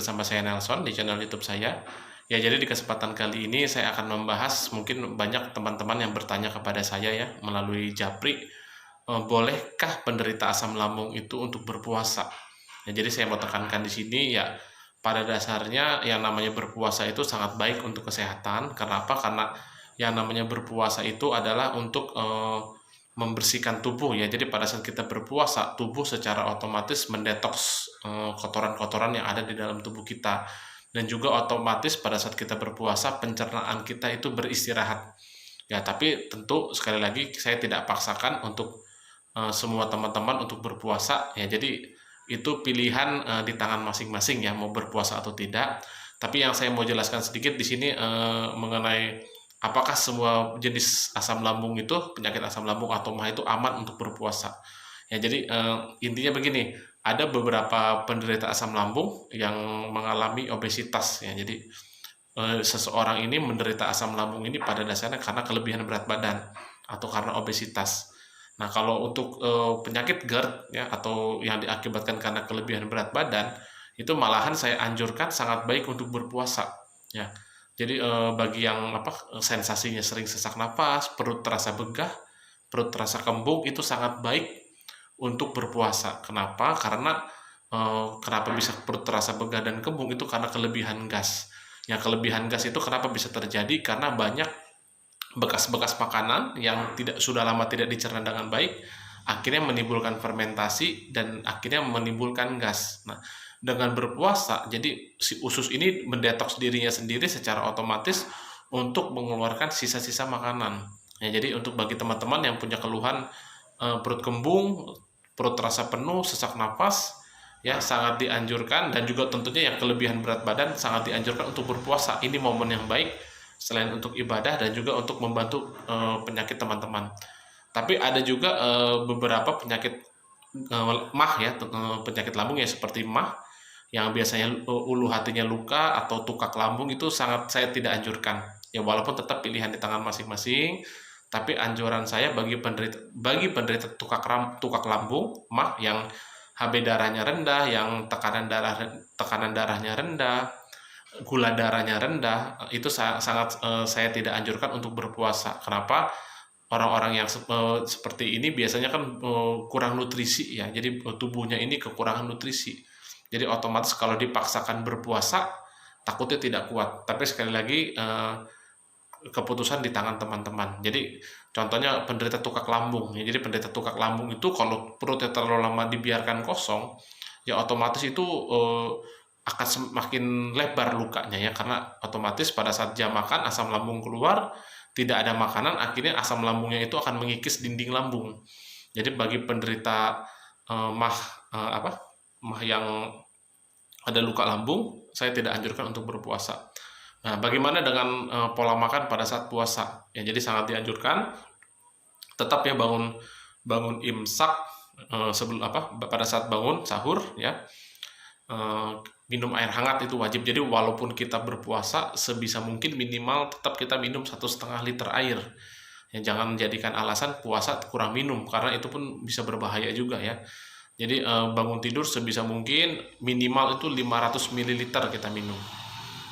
bersama saya Nelson di channel YouTube saya. Ya, jadi di kesempatan kali ini saya akan membahas, mungkin banyak teman-teman yang bertanya kepada saya ya melalui Japri, bolehkah penderita asam lambung itu untuk berpuasa? Ya, jadi saya mau tekankan di sini ya, pada dasarnya yang namanya berpuasa itu sangat baik untuk kesehatan. Kenapa? Karena yang namanya berpuasa itu adalah untuk membersihkan tubuh ya. Jadi pada saat kita berpuasa, tubuh secara otomatis mendetoks kotoran-kotoran yang ada di dalam tubuh kita. Dan juga otomatis pada saat kita berpuasa, pencernaan kita itu beristirahat. Ya, tapi tentu sekali lagi saya tidak paksakan untuk semua teman-teman untuk berpuasa ya. Jadi itu pilihan di tangan masing-masing ya, mau berpuasa atau tidak. Tapi yang saya mau jelaskan sedikit di sini mengenai apakah semua jenis asam lambung itu, penyakit asam lambung atau MAH itu aman untuk berpuasa. Ya, jadi intinya begini, ada beberapa penderita asam lambung yang mengalami obesitas ya. Jadi seseorang ini menderita asam lambung ini pada dasarnya karena kelebihan berat badan atau karena obesitas. Nah, kalau untuk penyakit GERD ya atau yang diakibatkan karena kelebihan berat badan, itu malahan saya anjurkan sangat baik untuk berpuasa ya. Jadi bagi yang sensasinya sering sesak napas, perut terasa begah, perut terasa kembung, itu sangat baik untuk berpuasa. Kenapa? Karena kenapa bisa perut terasa begah dan kembung itu karena kelebihan gas. Yang kelebihan gas itu kenapa bisa terjadi? Karena banyak bekas-bekas makanan yang sudah lama tidak dicerna dengan baik, akhirnya menimbulkan fermentasi dan akhirnya menimbulkan gas. Nah, dengan berpuasa, jadi si usus ini mendetoks dirinya sendiri secara otomatis untuk mengeluarkan sisa-sisa makanan. Ya, jadi untuk bagi teman-teman yang punya keluhan perut kembung, perut terasa penuh, sesak napas, ya sangat dianjurkan, dan juga tentunya yang kelebihan berat badan sangat dianjurkan untuk berpuasa. Ini momen yang baik selain untuk ibadah dan juga untuk membantu penyakit teman-teman. Tapi ada juga beberapa penyakit MAH ya, penyakit lambung ya seperti MAH yang biasanya ulu hatinya luka atau tukak lambung, itu sangat saya tidak anjurkan. Ya, walaupun tetap pilihan di tangan masing-masing, tapi anjuran saya bagi penderita tukak lambung MAH yang HB darahnya rendah, yang tekanan darahnya rendah, gula darahnya rendah, itu sangat saya tidak anjurkan untuk berpuasa. Kenapa? Orang-orang yang seperti ini biasanya kan kurang nutrisi ya, jadi tubuhnya ini kekurangan nutrisi. Jadi otomatis kalau dipaksakan berpuasa, takutnya tidak kuat. Tapi sekali lagi keputusan di tangan teman-teman. Jadi contohnya penderita tukak lambung ya. Jadi penderita tukak lambung itu kalau perutnya terlalu lama dibiarkan kosong, ya otomatis itu akan semakin lebar lukanya ya, karena otomatis pada saat jam makan asam lambung keluar, tidak ada makanan, akhirnya asam lambungnya itu akan mengikis dinding lambung. Jadi bagi penderita MAH MAH yang ada luka lambung, saya tidak anjurkan untuk berpuasa. Nah, bagaimana dengan pola makan pada saat puasa? Ya, jadi sangat dianjurkan tetap ya bangun imsak sebelum pada saat bangun sahur ya. Minum air hangat itu wajib. Jadi walaupun kita berpuasa, sebisa mungkin minimal tetap kita minum 1,5 liter air ya. Jangan jadikan alasan puasa kurang minum, karena itu pun bisa berbahaya juga ya. Jadi bangun tidur sebisa mungkin minimal itu 500 ml kita minum.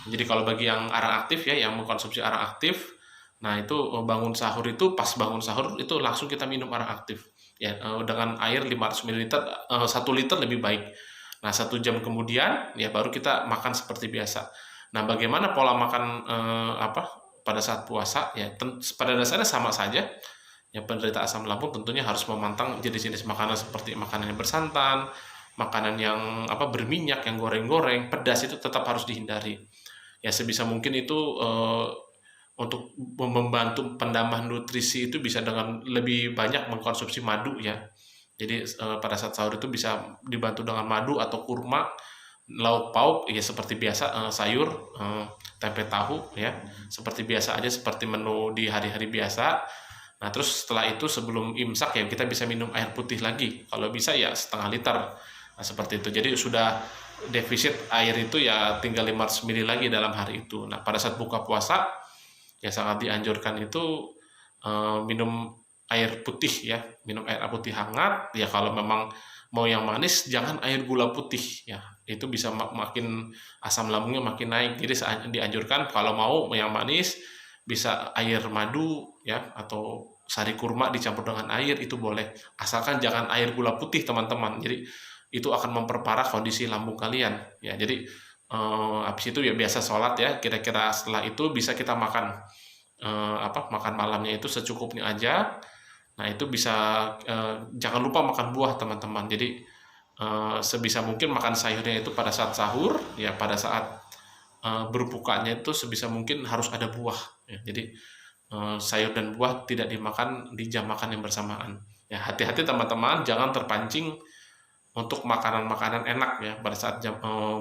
Jadi kalau bagi yang arang aktif ya, yang mengkonsumsi arang aktif, nah itu bangun sahur itu, pas bangun sahur itu langsung kita minum arang aktif ya, dengan air 500 ml, 1 liter lebih baik. Nah, 1 jam kemudian ya baru kita makan seperti biasa. Nah, bagaimana pola makan pada saat puasa ya? Pada dasarnya sama saja. Ya, penderita asam lambung tentunya harus memantang jenis-jenis makanan seperti makanan yang bersantan, makanan yang berminyak, yang goreng-goreng, pedas itu tetap harus dihindari. Ya, sebisa mungkin itu untuk membantu penambah nutrisi itu bisa dengan lebih banyak mengkonsumsi madu ya. Jadi pada saat sahur itu bisa dibantu dengan madu atau kurma, lauk pauk ya seperti biasa, sayur, tempe tahu ya, seperti biasa aja, seperti menu di hari-hari biasa. Nah, terus setelah itu sebelum imsak ya kita bisa minum air putih lagi, kalau bisa ya 0,5 liter. Nah, seperti itu. Jadi sudah defisit air itu ya tinggal 500 ml lagi dalam hari itu. Nah, pada saat buka puasa ya sangat dianjurkan itu minum air putih ya, minum air putih hangat ya. Kalau memang Mau yang manis jangan air gula putih ya, itu bisa makin asam lambungnya makin naik. Jadi dianjurkan kalau mau yang manis bisa air madu ya, atau sari kurma dicampur dengan air itu boleh, asalkan jangan air gula putih teman-teman. Jadi itu akan memperparah kondisi lambung kalian ya. Jadi habis itu ya biasa sholat ya, kira-kira setelah itu bisa kita makan makan malamnya itu secukupnya aja. Nah itu bisa jangan lupa makan buah teman-teman. Jadi sebisa mungkin makan sayurnya itu pada saat sahur ya, pada saat berbukanya itu sebisa mungkin harus ada buah ya. Jadi sayur dan buah tidak dimakan di jam makan yang bersamaan ya. Hati-hati teman-teman, jangan terpancing untuk makanan-makanan enak ya pada saat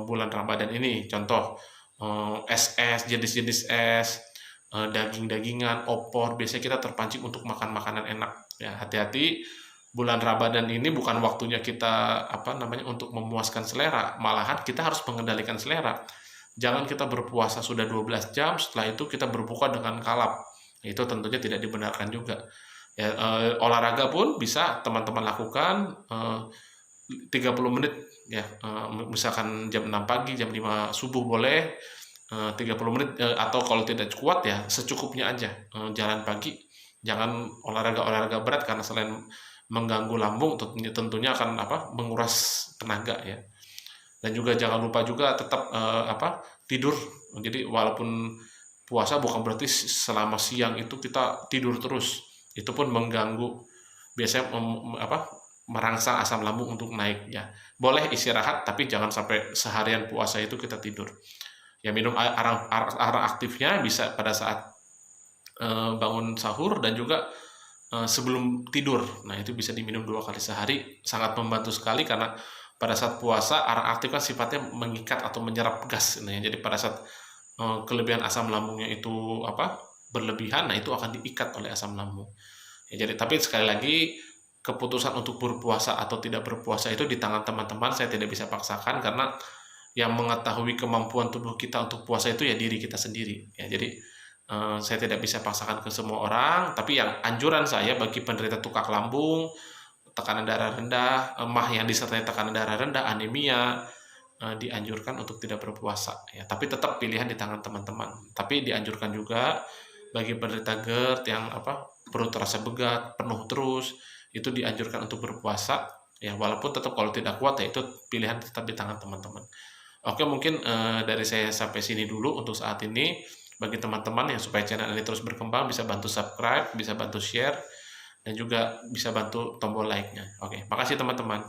bulan Ramadan ini. Contoh es-es, jenis-jenis es, daging-dagingan, opor, biasanya kita terpancing untuk makan makanan enak ya. Hati-hati, bulan Ramadan ini bukan waktunya kita untuk memuaskan selera, malahan kita harus mengendalikan selera. Jangan kita berpuasa sudah 12 jam, setelah itu kita berbuka dengan kalap. Itu tentunya tidak dibenarkan juga. Ya, olahraga pun bisa teman-teman lakukan 30 menit ya, misalkan jam 6 pagi, jam 5 subuh boleh 30 menit, atau kalau tidak kuat ya secukupnya aja jalan pagi. Jangan olahraga berat karena selain mengganggu lambung tentunya akan menguras tenaga ya. Dan juga jangan lupa juga tetap tidur. Jadi walaupun puasa bukan berarti selama siang itu kita tidur terus. Itu pun mengganggu, biasanya merangsang asam lambung untuk naik ya. Boleh istirahat tapi jangan sampai seharian puasa itu kita tidur. Ya minum air aktifnya bisa pada saat bangun sahur dan juga sebelum tidur. Nah itu bisa diminum 2 kali sehari, sangat membantu sekali karena pada saat puasa air aktif kan sifatnya mengikat atau menyerap gas. Nah jadi pada saat kelebihan asam lambungnya itu berlebihan, nah itu akan diikat oleh asam lambung. Ya, jadi tapi sekali lagi keputusan untuk berpuasa atau tidak berpuasa itu di tangan teman-teman, saya tidak bisa paksakan karena yang mengetahui kemampuan tubuh kita untuk puasa itu ya diri kita sendiri ya. Jadi saya tidak bisa paksakan ke semua orang, tapi yang anjuran saya bagi penderita tukak lambung, tekanan darah rendah, emah yang disertai tekanan darah rendah, anemia, dianjurkan untuk tidak berpuasa ya. Tapi tetap pilihan di tangan teman-teman. Tapi dianjurkan juga bagi penderita GERD yang perut terasa begat, penuh terus, itu dianjurkan untuk berpuasa ya, walaupun tetap kalau tidak kuat ya itu pilihan tetap di tangan teman-teman. Oke, mungkin dari saya sampai sini dulu untuk saat ini. Bagi teman-teman yang supaya channel ini terus berkembang, bisa bantu subscribe, bisa bantu share, dan juga bisa bantu tombol like-nya. Oke, makasih teman-teman.